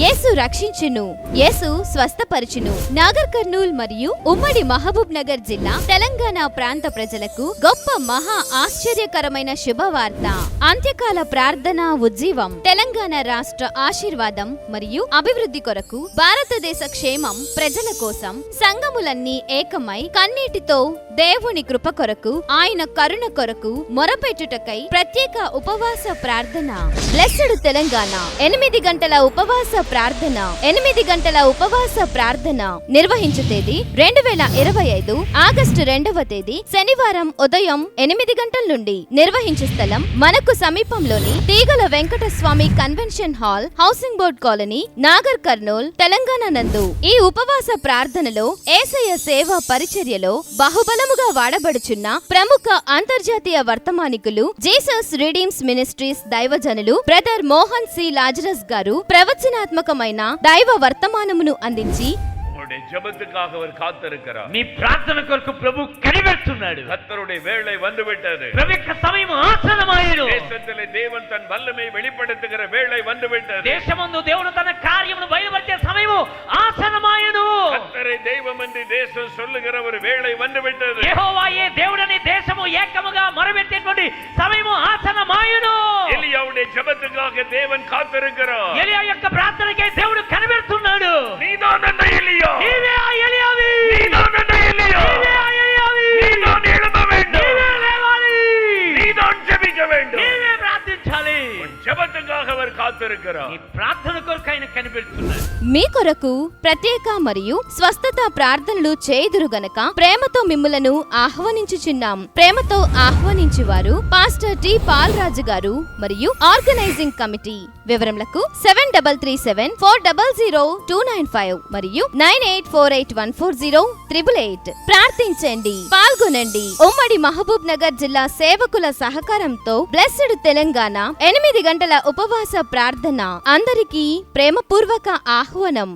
యేసు రక్షించును, యేసు స్వస్థపరచును. నాగర్ కర్నూల్ మరియు ఉమ్మడి మహబూబ్ నగర్ జిల్లా తెలంగాణ ప్రాంత ప్రజలకు గొప్ప మహా ఆశ్చర్యకరమైన శుభవార్త. అంత్యకాల ప్రార్థన ఉజ్జీవం. తెలంగాణ రాష్ట్ర ఆశీర్వాదం మరియు అభివృద్ధి కొరకు, భారతదేశ క్షేమం, ప్రజల కోసం సంఘములన్నీ ఏకమై కన్నీటితో దేవుని కృప కొరకు, ఆయన కరుణ కొరకు మొరపెట్టుటకై ప్రత్యేక ఉపవాస ప్రార్థన. బ్లెస్డ్ తెలంగాణ 8 గంటల ఉపవాస ప్రార్థన. 8 గంటల ఉపవాస ప్రార్థన నిర్వహించు తేదీ 2025 ఆగస్టు 2వ తేదీ శనివారం ఉదయం 8 గంటల నుండి. నిర్వహించు స్థలం మనకు సమీపంలోని తీగల Venkataswamy convention hall, housing board colony, Nagar Kurnool, Telangana నందు. ఈ ఉపవాస ప్రార్థనలో యేసయ్య సేవ పరిచర్యలో బహుబలముగా వాడబడుచున్న ప్రముఖ అంతర్జాతీయ వర్తమానికులు జీసస్ రిడీమ్స్ మినిస్ట్రీస్ దైవజనులు బ్రదర్ మోహన్ సి లాజరస్ గారు ప్రవచనాత్మకమైన దైవ వర్తమానమును అందించి ஜெபத்துக்காக அவர் காத்திருக்கிறார். నీ ప్రార్థన కొరకు ప్రభు కనిపెడుతున్నాడు. கர்த்தருடைய வேளை வந்துவிட்டது. ప్రభు యొక్క సమయం ఆసన్నమాయెను. దేశத்திலே தேவன் தன் வல்லமை வெளிப்படுத்துகிற வேளை வந்துவிட்டது. దేశమందు దేవుడు తన కార్యమును బయలుపరిచే సమయము ఆసన్నమాయెను. கர்த்தரை தெய்வம் என்று தேசம் சொல்லுகிற ஒரு வேளை வந்துவிட்டது. యెహోవాయే దేవుడని దేశము ఏకముగా మొరపెట్టేటువంటి సమయము ఆసన్నమాయెను. ఎలియావుடைய ஜெபத்துக்காக தேவன் காத்திருக்கிறார். ఎలియా యొక్క ప్రార్థనకే దేవుడు కనిపెడుతున్నాడు. நீதான் அந்த எலியா. నీవే ఆ ఎలియావి. நீதான் அந்த எலியா. నీవే ఆ ఎలియావి. நீதான் எழும்ப வேண்டும். నీవే లేవాలి. நீதான் ஜெபிக்க வேண்டும். నీవే ప్రార్థించాలి. ஜெபத்துக்காக அவர் காத்திருக்கிறார். నీ ప్రార్థన కొరకు ఆయన కనిపెడుతున్నాడు. మీ కొరకు ప్రత్యేక మరియు స్వస్థత ప్రార్థనలు చేయుదురు గనక ప్రేమతో మిమ్ములను ఆహ్వానించుచున్నాం. ప్రేమతో ఆహ్వానించువారు పాస్టర్ టి పాల్ రాజు గారు మరియు ఆర్గనైజింగ్ కమిటీ. వివరములకు 7337400295 మరియు 9848140888. ప్రార్థించండి, పాల్గొనండి. ఉమ్మడి మహబూబ్ నగర్ జిల్లా సేవకుల సహకారంతో బ్లెస్డ్ తెలంగాణ 8 గంటల ఉపవాస ప్రార్థన. అందరికీ ప్రేమపూర్వక ఆహ్వానం.